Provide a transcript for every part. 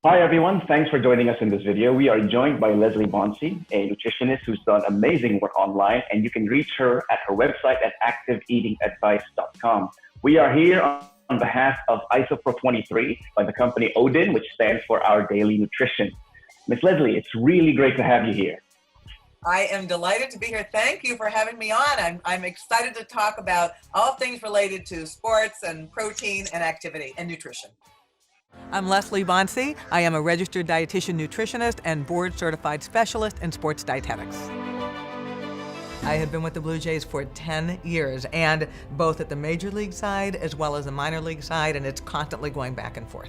Hi everyone, thanks for joining us in this video. We are joined by Leslie Bonci, a nutritionist who's done amazing work online, and you can reach her at her website at activeeatingadvice.com. We are here on behalf of ISOPRO23 by the company Odin, which stands for Our Daily Nutrition. Miss Leslie, it's really great to have you here. I am delighted to be here. Thank you for having me on. I'm excited to talk about all things related to sports and protein and activity and nutrition. I'm Leslie Bonci. I am a registered dietitian nutritionist and board certified specialist in sports dietetics. I have been with the Blue Jays for 10 years, and both at the major league side as well as the minor league side, and it's constantly going back and forth.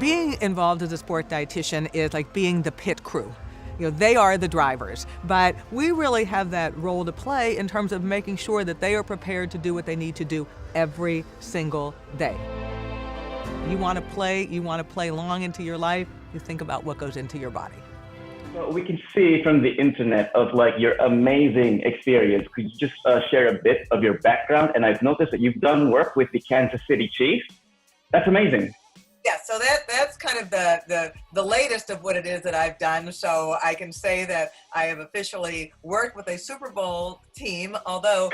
Being involved as a sport dietitian is like being the pit crew. You know, they are the drivers, but we really have that role to play in terms of making sure that they are prepared to do what they need to do every single day. You want to play long into your life, you think about what goes into your body. So we can see from the internet of your amazing experience. Could you just share a bit of your background? And I've noticed that you've done work with the Kansas City Chiefs. That's amazing. Yeah, so that's kind of the latest of what it is that I've done. So I can say that I have officially worked with a Super Bowl team, although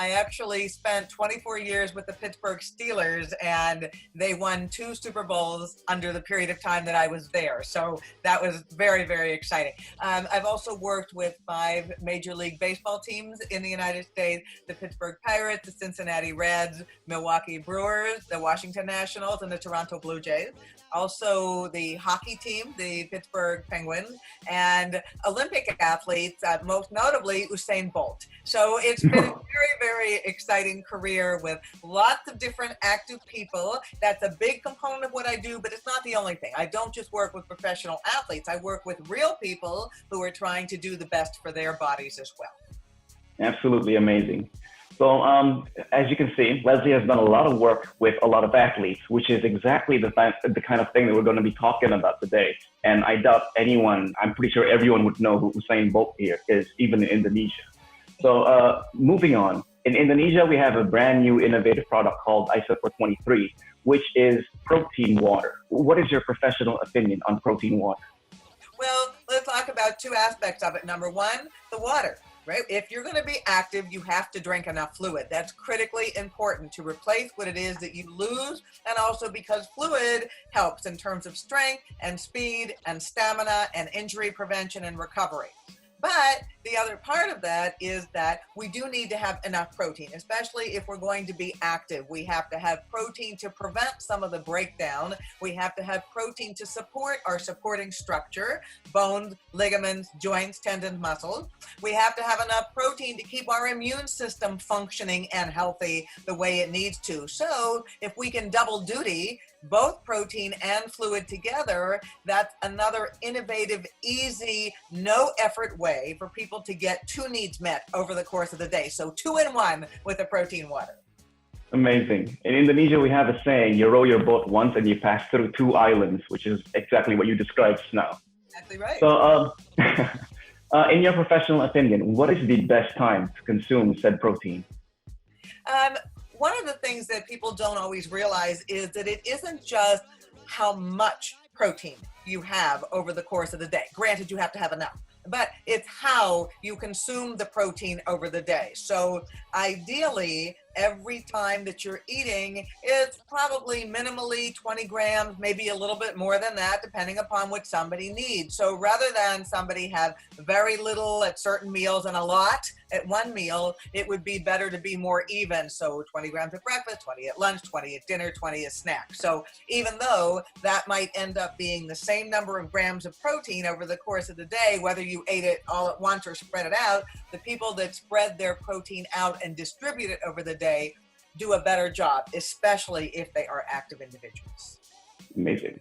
I actually spent 24 years with the Pittsburgh Steelers, and they won 2 Super Bowls under the period of time that I was there. So that was very, very exciting. I've also worked with 5 Major League Baseball teams in the United States: the Pittsburgh Pirates, the Cincinnati Reds, Milwaukee Brewers, the Washington Nationals, and the Toronto Blue Jays. Also the hockey team, the Pittsburgh Penguins, and Olympic athletes, most notably Usain Bolt. So it's been a very, very exciting career with lots of different active people. That's a big component of what I do, but it's not the only thing. I don't just work with professional athletes. I work with real people who are trying to do the best for their bodies as well. Absolutely amazing. So as you can see, Leslie has done a lot of work with a lot of athletes, which is exactly the kind of thing that we're going to be talking about today. And I doubt I'm pretty sure everyone would know who Usain Bolt here is, even in Indonesia. So moving on, in Indonesia, we have a brand new innovative product called ISOPRO23, which is protein water. What is your professional opinion on protein water? Well, let's talk about 2 aspects of it. Number 1, the water. Right? If you're going to be active, you have to drink enough fluid. That's critically important to replace what it is that you lose, and also because fluid helps in terms of strength and speed and stamina and injury prevention and recovery. But the other part of that is that we do need to have enough protein, especially if we're going to be active. We have to have protein to prevent some of the breakdown. We have to have protein to support our supporting structure: bones, ligaments, joints, tendons, muscles. We have to have enough protein to keep our immune system functioning and healthy the way it needs to. So if we can double duty, both protein and fluid together, that's another innovative, easy, no effort way for people to get 2 needs met over the course of the day. So 2 in 1 with the protein water. Amazing. In Indonesia, we have a saying: you row your boat once and you pass through 2 islands, which is exactly what you described now. Exactly right. So in your professional opinion, what is the best time to consume said protein? One of the things that people don't always realize is that it isn't just how much protein you have over the course of the day. Granted, you have to have enough, but it's how you consume the protein over the day. So ideally, every time that you're eating, it's probably minimally 20 grams, maybe a little bit more than that, depending upon what somebody needs. So rather than somebody have very little at certain meals and a lot at one meal, it would be better to be more even. So 20 grams at breakfast, 20 at lunch, 20 at dinner, 20 as snack. So even though that might end up being the same number of grams of protein over the course of the day, whether you ate it all at once or spread it out, the people that spread their protein out and distribute it over the day do a better job, especially if they are active individuals. Amazing.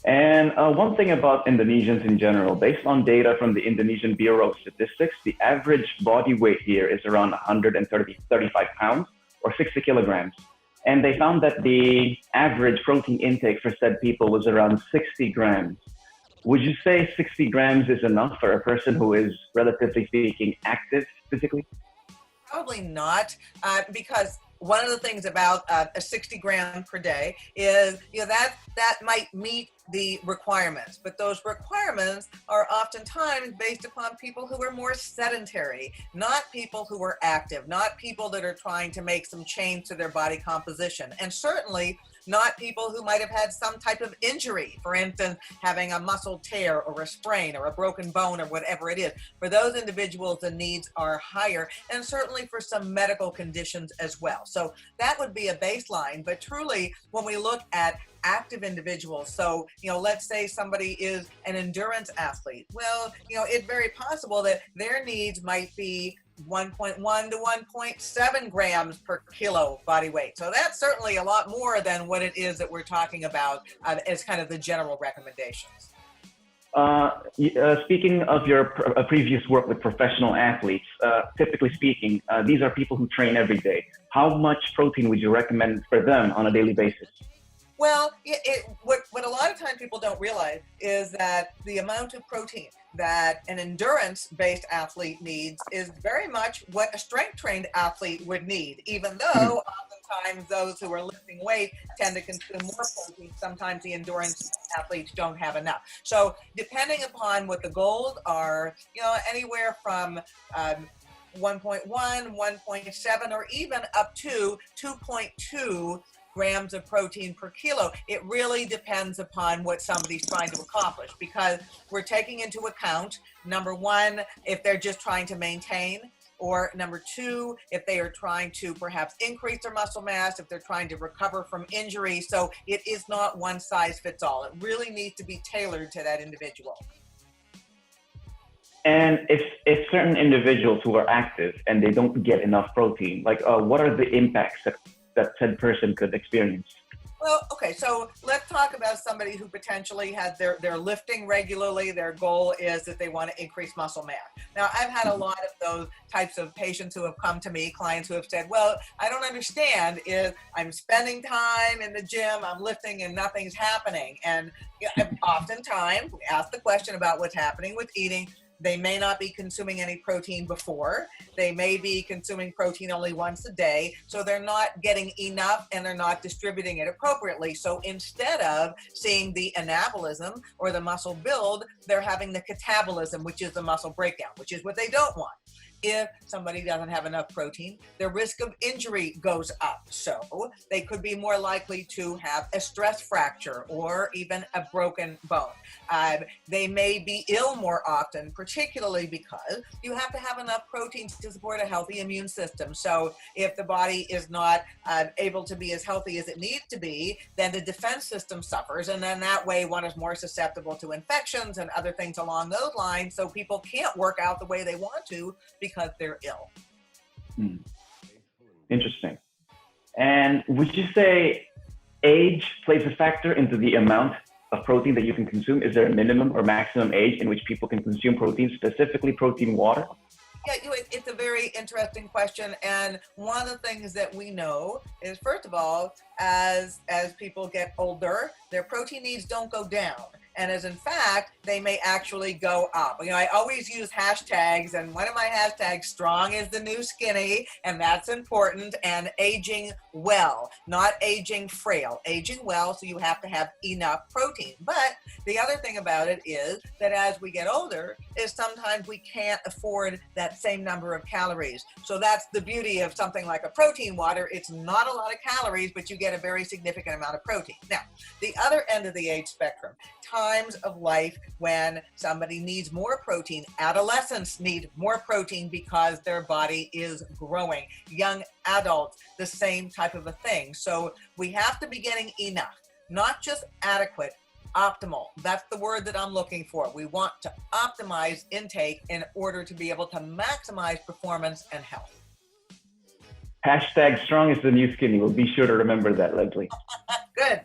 And one thing about Indonesians in general, based on data from the Indonesian Bureau of Statistics, the average body weight here is around 135 pounds or 60 kilograms. And they found that the average protein intake for said people was around 60 grams. Would you say 60 grams is enough for a person who is, relatively speaking, active physically? Probably not, because one of the things about a 60 gram per day is, that might meet the requirements, but those requirements are oftentimes based upon people who are more sedentary, not people who are active, not people that are trying to make some change to their body composition, and certainly not people who might have had some type of injury, for instance, having a muscle tear or a sprain or a broken bone or whatever it is. For those individuals, the needs are higher, and certainly for some medical conditions as well. So that would be a baseline, but truly, when we look at active individuals, so let's say somebody is an endurance athlete, well, it's very possible that their needs might be 1.1 to 1.7 grams per kilo body weight. So that's certainly a lot more than what it is that we're talking about as kind of the general recommendations. Speaking of your previous work with professional athletes, typically speaking, these are people who train every day. How much protein would you recommend for them on a daily basis? Well, what a lot of times people don't realize is that the amount of protein that an endurance-based athlete needs is very much what a strength-trained athlete would need, even though oftentimes those who are lifting weight tend to consume more protein. Sometimes the endurance athletes don't have enough. So depending upon what the goals are, anywhere from 1.1, 1.7, or even up to 2.2 grams of protein per kilo. It really depends upon what somebody's trying to accomplish, because we're taking into account, number one, if they're just trying to maintain, or number two, if they are trying to perhaps increase their muscle mass, if they're trying to recover from injury. So it is not one size fits all. It really needs to be tailored to that individual. And if certain individuals who are active and they don't get enough protein, like what are the impacts that said person could experience? Well, okay, so let's talk about somebody who potentially has they're lifting regularly. Their goal is that they want to increase muscle mass. Now, I've had a lot of those types of patients who have come to me, clients who have said, well, I don't understand, is I'm spending time in the gym, I'm lifting, and nothing's happening. And oftentimes we ask the question about what's happening with eating. They may not be consuming any protein before. They may be consuming protein only once a day. So they're not getting enough and they're not distributing it appropriately. So instead of seeing the anabolism or the muscle build, they're having the catabolism, which is the muscle breakdown, which is what they don't want. If somebody doesn't have enough protein, their risk of injury goes up. So they could be more likely to have a stress fracture or even a broken bone. They may be ill more often, particularly because you have to have enough protein to support a healthy immune system. So if the body is not able to be as healthy as it needs to be, then the defense system suffers. And then that way one is more susceptible to infections and other things along those lines. So people can't work out the way they want to because they're ill. Interesting. And would you say age plays a factor into the amount of protein that you can consume? Is there a minimum or maximum age in which people can consume protein, specifically protein water? Yeah, it's a very interesting question. And one of the things that we know is, first of all, as people get older, their protein needs don't go down. And as in fact, they may actually go up. I always use hashtags, and one of my hashtags, strong is the new skinny, and that's important, and aging well, not aging frail, aging well, so you have to have enough protein. But the other thing about it is that as we get older, is sometimes we can't afford that same number of calories. So that's the beauty of something like a protein water. It's not a lot of calories, but you get a very significant amount of protein. Now, the other end of the age spectrum, times of life when somebody needs more protein. Adolescents need more protein because their body is growing. Young adults, the same type of a thing. So we have to be getting enough, not just adequate, optimal. That's the word that I'm looking for. We want to optimize intake in order to be able to maximize performance and health. Hashtag strong is the new skinny. We'll be sure to remember that, Leslie. Good.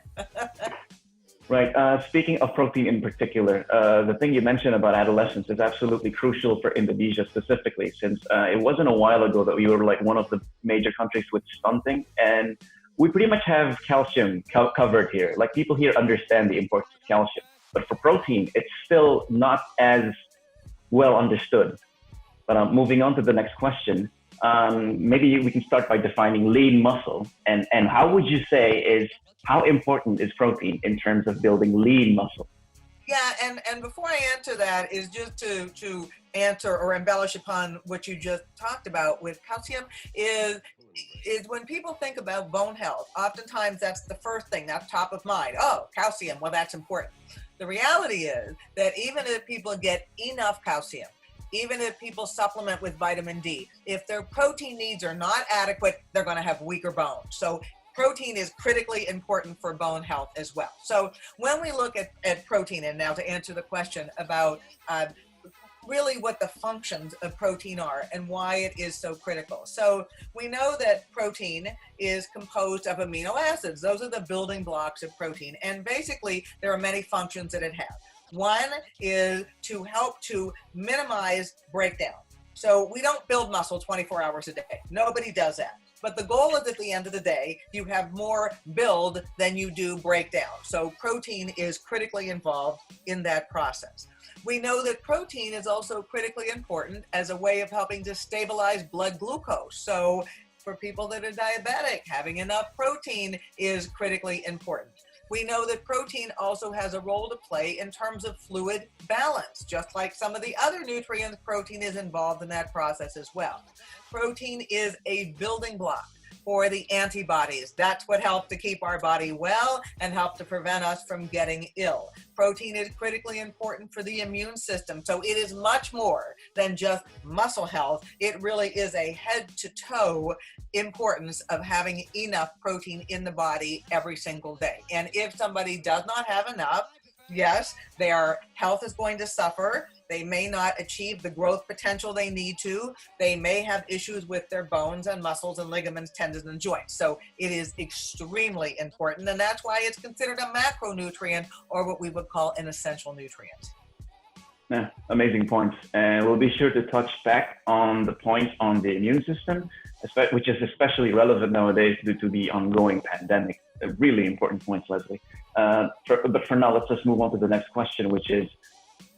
Right. Speaking of protein in particular, the thing you mentioned about adolescents is absolutely crucial for Indonesia specifically, since it wasn't a while ago that we were like one of the major countries with stunting, and we pretty much have calcium covered here. Like, people here understand the importance of calcium, but for protein, it's still not as well understood. But moving on to the next question, maybe we can start by defining lean muscle. And how would you say how important is protein in terms of building lean muscle? Yeah, and before I answer that is just to answer or embellish upon what you just talked about with calcium is when people think about bone health, oftentimes that's the first thing that's top of mind. Oh, calcium, well, that's important. The reality is that even if people get enough calcium, even if people supplement with vitamin D, if their protein needs are not adequate, they're going to have weaker bones. So protein is critically important for bone health as well. So when we look at protein, and now to answer the question about really what the functions of protein are and why it is so critical. So we know that protein is composed of amino acids. Those are the building blocks of protein. And basically, there are many functions that it has. One is to help to minimize breakdown. So we don't build muscle 24 hours a day. Nobody does that. But the goal is at the end of the day, you have more build than you do breakdown. So protein is critically involved in that process. We know that protein is also critically important as a way of helping to stabilize blood glucose. So for people that are diabetic, having enough protein is critically important. We know that protein also has a role to play in terms of fluid balance. Just like some of the other nutrients, protein is involved in that process as well. Protein is a building block for the antibodies. That's what helps to keep our body well and help to prevent us from getting ill. Protein is critically important for the immune system. So it is much more than just muscle health. It really is a head to toe importance of having enough protein in the body every single day. And if somebody does not have enough, yes, their health is going to suffer. They may not achieve the growth potential they need to. They may have issues with their bones and muscles and ligaments, tendons, and joints. So it is extremely important, and that's why it's considered a macronutrient or what we would call an essential nutrient. Yeah, amazing points. And we'll be sure to touch back on the points on the immune system, which is especially relevant nowadays due to the ongoing pandemic. Really important points, Leslie. But for now, let's just move on to the next question, which is,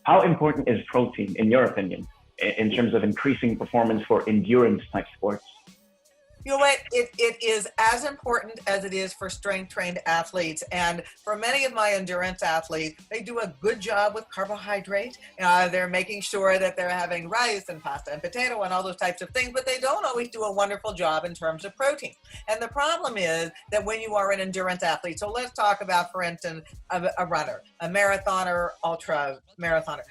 how important is protein, in your opinion, in terms of increasing performance for endurance type sports? You know what, it is as important as it is for strength trained athletes. And for many of my endurance athletes, they do a good job with carbohydrate. They're making sure that they're having rice and pasta and potato and all those types of things, but they don't always do a wonderful job in terms of protein. And the problem is that when you are an endurance athlete, so let's talk about, for instance, a runner, a marathoner, ultra marathoner,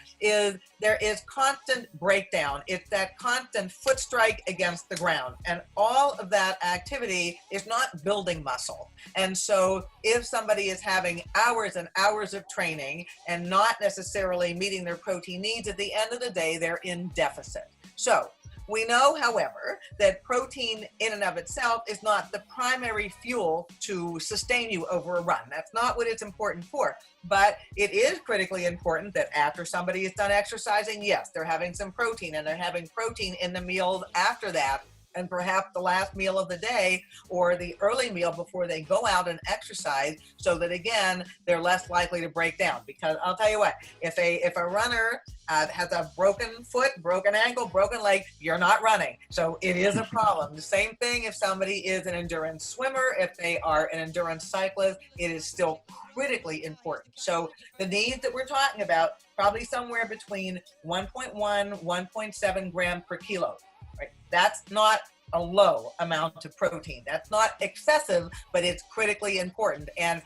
there is constant breakdown. It's that constant foot strike against the ground. And all of that activity is not building muscle. And so if somebody is having hours and hours of training and not necessarily meeting their protein needs, at the end of the day, they're in deficit. So we know, however, that protein in and of itself is not the primary fuel to sustain you over a run. That's not what it's important for. But it is critically important that after somebody is done exercising, yes, they're having some protein, and they're having protein in the meals after that, and perhaps the last meal of the day or the early meal before they go out and exercise, so that again, they're less likely to break down. Because I'll tell you what, if a runner has a broken foot, broken ankle, broken leg, you're not running. So it is a problem. The same thing if somebody is an endurance swimmer, if they are an endurance cyclist, it is still critically important. So the needs that we're talking about, probably somewhere between 1.1, 1.7 gram per kilo. Right? That's not a low amount of protein. That's not excessive, but it's critically important. And,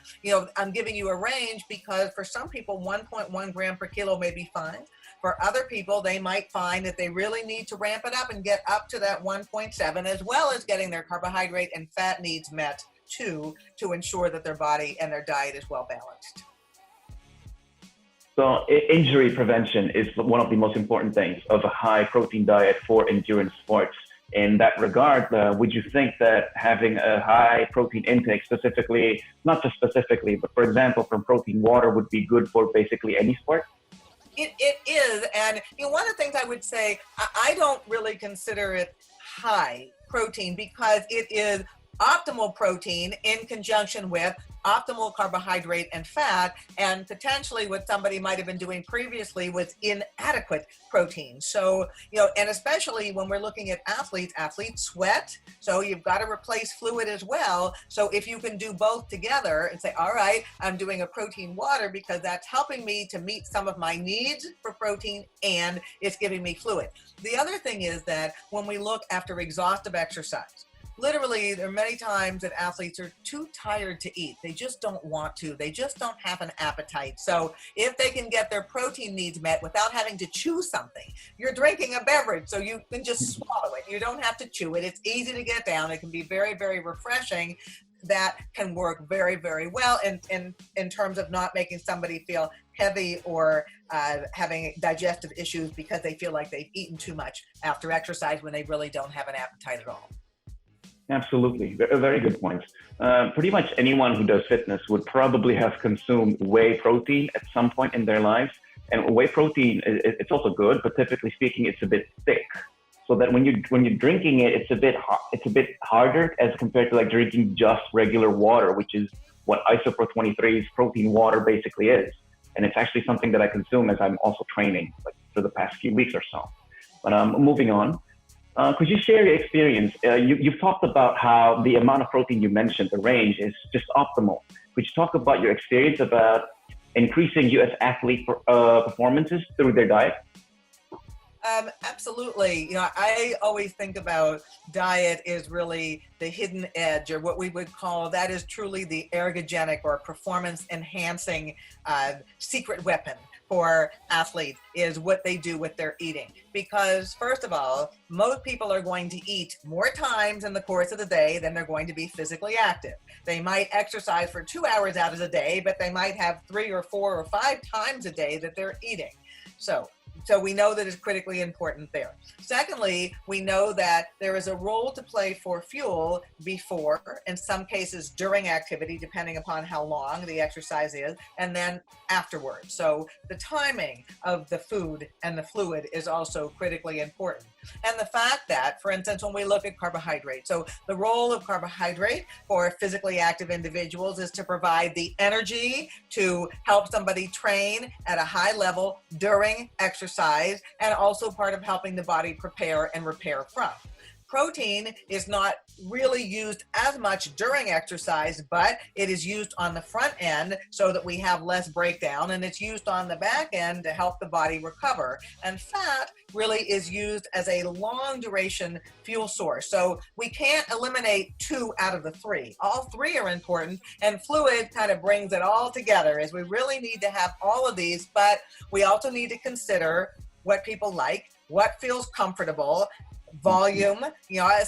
I'm giving you a range because for some people, 1.1 gram per kilo may be fine. For other people, they might find that they really need to ramp it up and get up to that 1.7, as well as getting their carbohydrate and fat needs met too, to ensure that their body and their diet is well balanced. So injury prevention is one of the most important things of a high protein diet for endurance sports. In that regard, would you think that having a high protein intake specifically, not just specifically, but for example, from protein water would be good for basically any sport? It is. And one of the things I would say, I don't really consider it high protein because it is optimal protein in conjunction with optimal carbohydrate and fat, and potentially what somebody might have been doing previously was inadequate protein. So, and especially when we're looking at athletes sweat, so you've got to replace fluid as well. So if you can do both together and say, all right, I'm doing a protein water because that's helping me to meet some of my needs for protein and it's giving me fluid. The other thing is that when we look after exhaustive exercise, literally, there are many times that athletes are too tired to eat. They just don't want to. They just don't have an appetite. So if they can get their protein needs met without having to chew something, you're drinking a beverage, so you can just swallow it. You don't have to chew it. It's easy to get down. It can be very, very refreshing. That can work very, very well in terms of not making somebody feel heavy or having digestive issues because they feel like they've eaten too much after exercise when they really don't have an appetite at all. Absolutely. Very good points. Pretty much anyone who does fitness would probably have consumed whey protein at some point in their lives. And whey protein, it's also good, but typically speaking, it's a bit thick. So that when you're drinking it, it's a bit harder as compared to like drinking just regular water, which is what ISOPRO23's protein water basically is. And it's actually something that I consume as I'm also training, like for the past few weeks or so. But moving on. Could you share your experience? You've talked about how the amount of protein you mentioned, the range, is just optimal. Could you talk about your experience about increasing U.S. athlete performances through their diet? Absolutely. I always think about diet is really the hidden edge, or what we would call, that is truly the ergogenic or performance enhancing secret weapon for athletes, is what they do with their eating. Because first of all, most people are going to eat more times in the course of the day than they're going to be physically active. They might exercise for 2 hours out of the day, but they might have 3 or 4 or 5 times a day that they're eating. So we know that it's critically important there. Secondly, we know that there is a role to play for fuel before, in some cases during activity, depending upon how long the exercise is, and then afterwards. So the timing of the food and the fluid is also critically important. And the fact that, for instance, when we look at carbohydrate, so the role of carbohydrate for physically active individuals is to provide the energy to help somebody train at a high level during exercise, and also part of helping the body prepare and repair from. Protein is not really used as much during exercise, but it is used on the front end so that we have less breakdown, and it's used on the back end to help the body recover. And fat really is used as a long duration fuel source. So we can't eliminate 2 out of the 3. All 3 are important, and fluid kind of brings it all together, as we really need to have all of these, but we also need to consider what people like, what feels comfortable, volume.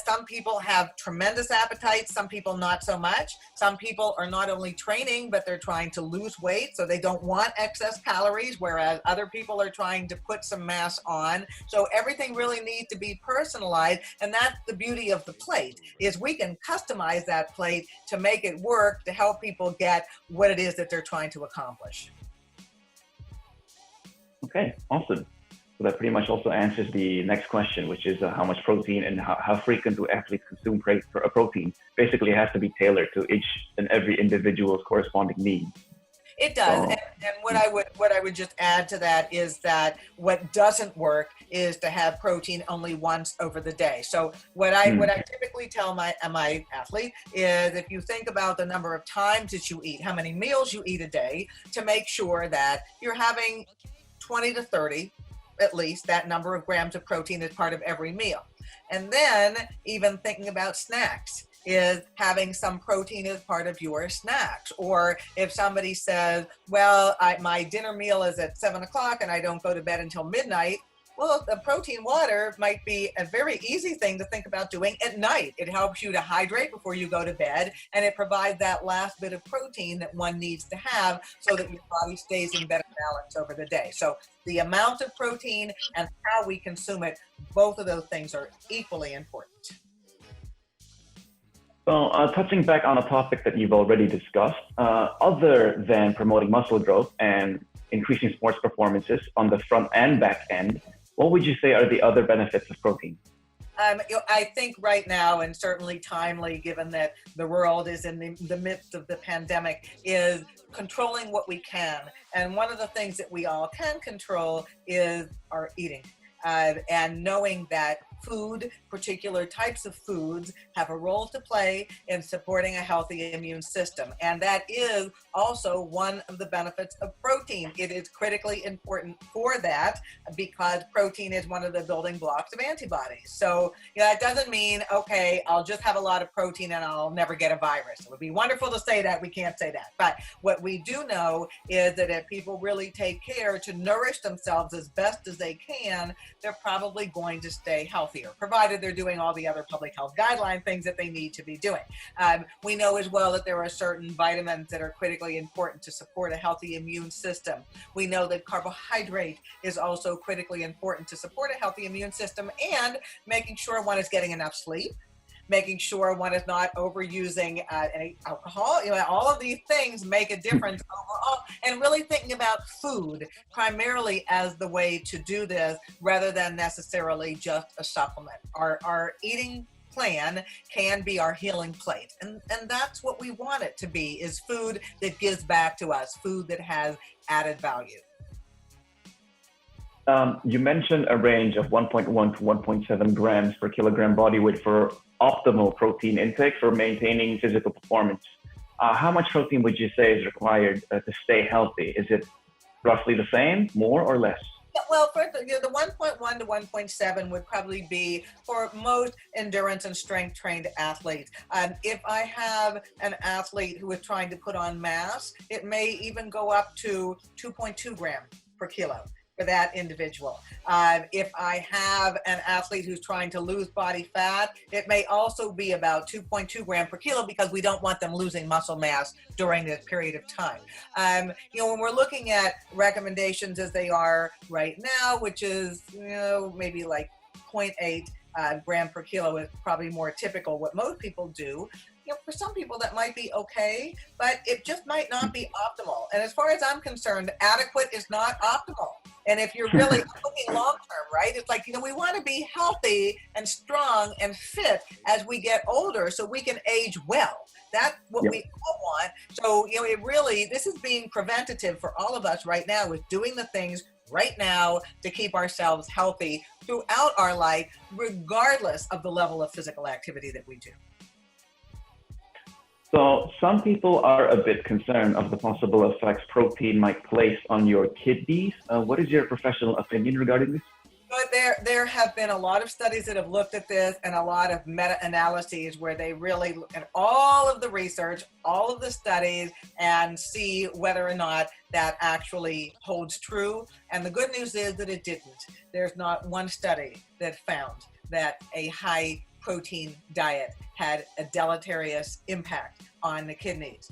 Some people have tremendous appetites, some people not so much. Some people are not only training, but they're trying to lose weight, so they don't want excess calories, whereas other people are trying to put some mass on. So everything really needs to be personalized, and that's the beauty of the plate, is we can customize that plate to make it work to help people get what it is that they're trying to accomplish. Okay, awesome. So that pretty much also answers the next question, which is how much protein and how frequent do athletes consume protein. Basically, it has to be tailored to each and every individual's corresponding needs. It does, and what I would just add to that is that what doesn't work is to have protein only once over the day. So what I typically tell my athlete is, if you think about the number of times that you eat, how many meals you eat a day, to make sure that you're having 20 to 30. At least that number of grams of protein as part of every meal. And then even thinking about snacks, is having some protein as part of your snacks. Or if somebody says, well, my dinner meal is at 7 o'clock and I don't go to bed until midnight, well, the protein water might be a very easy thing to think about doing at night. It helps you to hydrate before you go to bed, and it provides that last bit of protein that one needs to have so that your body stays in better balance over the day. So the amount of protein and how we consume it, both of those things are equally important. Well, touching back on a topic that you've already discussed, other than promoting muscle growth and increasing sports performances on the front and back end, what would you say are the other benefits of protein? I think right now, and certainly timely, given that the world is in the midst of the pandemic, is controlling what we can. And one of the things that we all can control is our eating. And knowing that food, particular types of foods, have a role to play in supporting a healthy immune system. And that is also one of the benefits of protein. It is critically important for that because protein is one of the building blocks of antibodies. So, it doesn't mean, okay, I'll just have a lot of protein and I'll never get a virus. It would be wonderful to say that. We can't say that. But what we do know is that if people really take care to nourish themselves as best as they can, they're probably going to stay healthier, provided they're doing all the other public health guideline things that they need to be doing. We know as well that there are certain vitamins that are critically important to support a healthy immune system. We know that carbohydrate is also critically important to support a healthy immune system, and making sure one is getting enough sleep, making sure one is not overusing any alcohol. All of these things make a difference overall, and really thinking about food primarily as the way to do this rather than necessarily just a supplement. Our eating plan can be our healing plate, and that's what we want it to be, is food that gives back to us, food that has added value. You mentioned a range of 1.1 to 1.7 grams per kilogram body weight for optimal protein intake for maintaining physical performance. How much protein would you say is required to stay healthy? Is it roughly the same, more or less? Well, for the 1.1 to 1.7 would probably be for most endurance and strength trained athletes. If I have an athlete who is trying to put on mass, it may even go up to 2.2 grams per kilo for that individual. If I have an athlete who's trying to lose body fat, it may also be about 2.2 grams per kilo, because we don't want them losing muscle mass during this period of time. When we're looking at recommendations as they are right now, which is maybe like 0.8 gram per kilo is probably more typical what most people do. For some people that might be okay, but it just might not be optimal. And as far as I'm concerned, adequate is not optimal. And if you're really looking long term, right? It's like, we want to be healthy and strong and fit as we get older so we can age well. That's what we all want. So, this is being preventative for all of us right now, with doing the things right now to keep ourselves healthy throughout our life, regardless of the level of physical activity that we do. So some people are a bit concerned of the possible effects protein might place on your kidneys. What is your professional opinion regarding this? But there have been a lot of studies that have looked at this, and a lot of meta-analyses where they really look at all of the research, all of the studies, and see whether or not that actually holds true. And the good news is that it didn't. There's not one study that found that a high protein diet had a deleterious impact on the kidneys.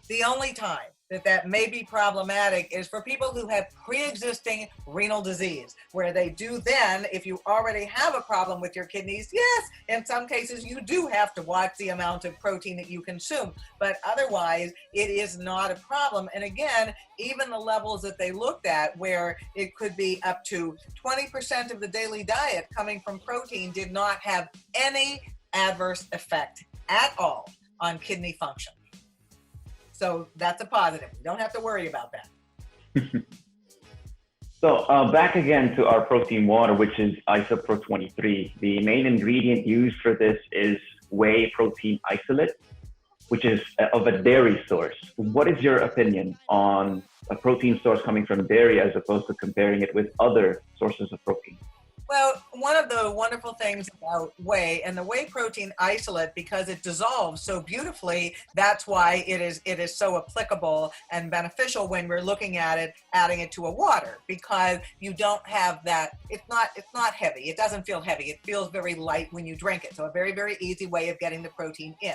The only time that may be problematic is for people who have pre-existing renal disease, where they do then, if you already have a problem with your kidneys, yes, in some cases you do have to watch the amount of protein that you consume, but otherwise it is not a problem. And again, even the levels that they looked at, where it could be up to 20% of the daily diet coming from protein, did not have any adverse effect at all on kidney function. So that's a positive. We don't have to worry about that. So back again to our protein water, which is ISOPRO23. The main ingredient used for this is Whey Protein Isolate, which is of a dairy source. What is your opinion on a protein source coming from dairy as opposed to comparing it with other sources of protein? Well, one of the wonderful things about whey and the whey protein isolate, because it dissolves so beautifully, that's why it is so applicable and beneficial when we're looking at it, adding it to a water, because you don't have that, it's not heavy. It doesn't feel heavy. It feels very light when you drink it. So a very, very easy way of getting the protein in.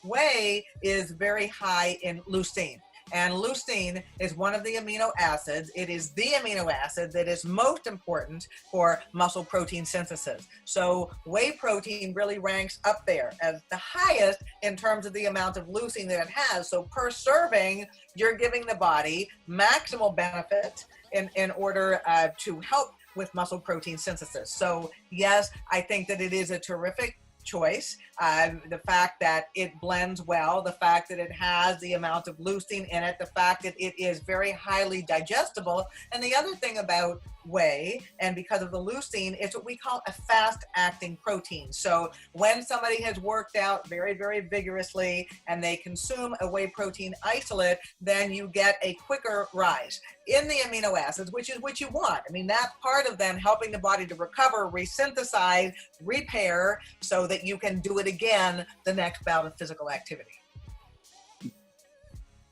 Whey is very high in leucine. And leucine is one of the amino acids. It is the amino acid that is most important for muscle protein synthesis. So whey protein really ranks up there as the highest in terms of the amount of leucine that it has. So per serving, you're giving the body maximal benefit in order to help with muscle protein synthesis. So yes, I think that it is a terrific choice. The fact that it blends well, the fact that it has the amount of leucine in it, the fact that it is very highly digestible. And the other thing about whey, and because of the leucine, it's what we call a fast-acting protein. So when somebody has worked out very, very vigorously and they consume a whey protein isolate, then you get a quicker rise in the amino acids, which is what you want. I mean, that's part of them helping the body to recover, resynthesize, repair, so that you can do it again the next bout of physical activity.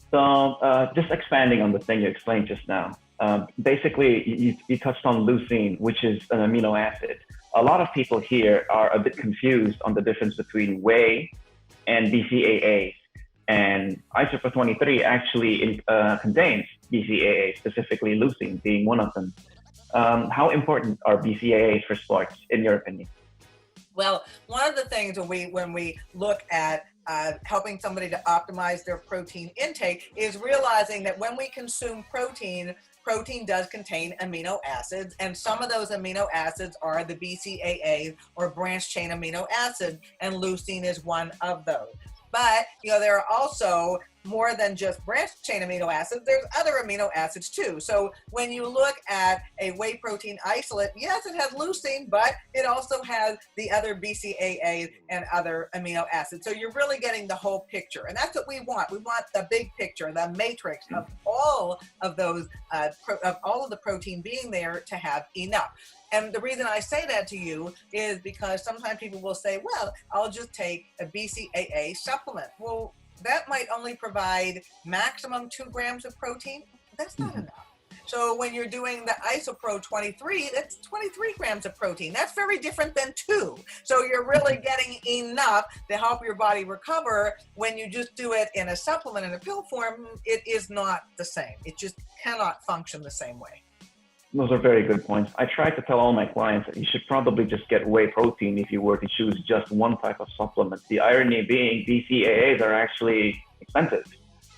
So just expanding on the thing you explained just now. Basically, you touched on leucine, which is an amino acid. A lot of people here are a bit confused on the difference between whey and BCAAs. And ISOPRO23 actually contains BCAA, specifically leucine being one of them. How important are BCAAs for sports, in your opinion? Well, one of the things when we look at helping somebody to optimize their protein intake is realizing that when we consume protein, protein does contain amino acids, and some of those amino acids are the BCAAs, or branched chain amino acids, and leucine is one of those. But, you know, there are also more than just branched chain amino acids. There's other amino acids too. So when you look at a whey protein isolate, yes, it has leucine, but it also has the other BCAAs and other amino acids. So you're really getting the whole picture. And that's what we want. We want the big picture, the matrix of all of those, of all of the protein being there to have enough. And the reason I say that to you is because sometimes people will say, well, I'll just take a BCAA supplement. Well, that might only provide maximum 2 grams of protein. That's not enough. So when you're doing the ISOPRO23, that's 23 grams of protein. That's very different than 2. So you're really getting enough to help your body recover. When you just do it in a supplement, in a pill form, it is not the same. It just cannot function the same way. Those are very good points. I try to tell all my clients that you should probably just get whey protein if you were to choose just one type of supplement. The irony being BCAAs are actually expensive.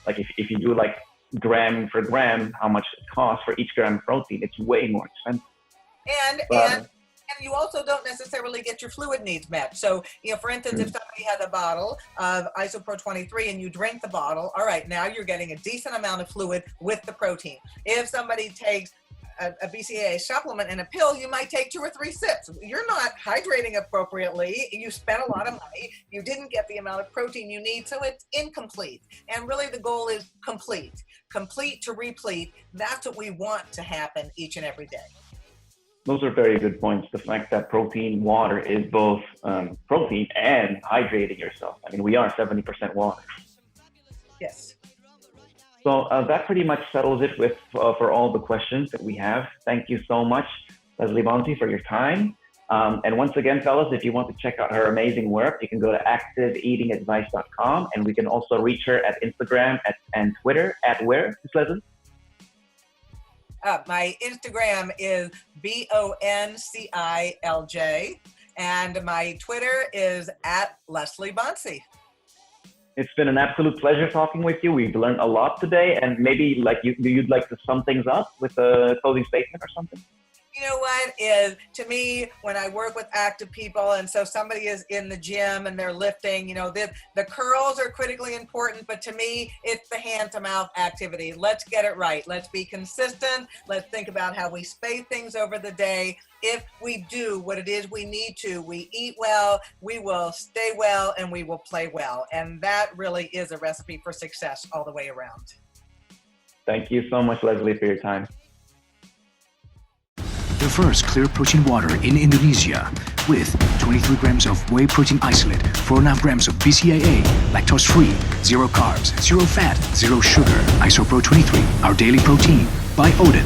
Like if you do like gram for gram, how much it costs for each gram of protein, it's way more expensive. And you also don't necessarily get your fluid needs met. So, you know, for instance, if somebody has a bottle of ISOPRO23 and you drink the bottle, all right, now you're getting a decent amount of fluid with the protein. If somebody takes a BCAA supplement and a pill, you might take 2 or 3 sips. You're not hydrating appropriately. You spent a lot of money. You didn't get the amount of protein you need, so it's incomplete. And really the goal is complete to replete. That's what we want to happen each and every day. Those are very good points. The fact that protein water is both protein and hydrating yourself. I mean, we are 70% water. Yes. So that pretty much settles it with for all the questions that we have. Thank you so much, Leslie Bonci, for your time. And once again, fellas, if you want to check out her amazing work, you can go to activeeatingadvice.com, and we can also reach her at Instagram and Twitter at where, Ms. Leslie? My Instagram is BONCILJ, and my Twitter is at Leslie Bonci. It's been an absolute pleasure talking with you. We've learned a lot today, and maybe you'd like to sum things up with a closing statement or something? You know what is, to me, when I work with active people, and so somebody is in the gym and they're lifting, you know, the curls are critically important, but to me, it's the hand-to-mouth activity. Let's get it right. Let's be consistent. Let's think about how we space things over the day. If we do what it is we need to, we eat well, we will stay well, and we will play well. And that really is a recipe for success all the way around. Thank you so much, Leslie, for your time. The first clear protein water in Indonesia with 23 grams of whey protein isolate, 4.5 grams of BCAA, lactose-free, 0 carbs, 0 fat, 0 sugar. ISOPRO23, our daily protein by Odin.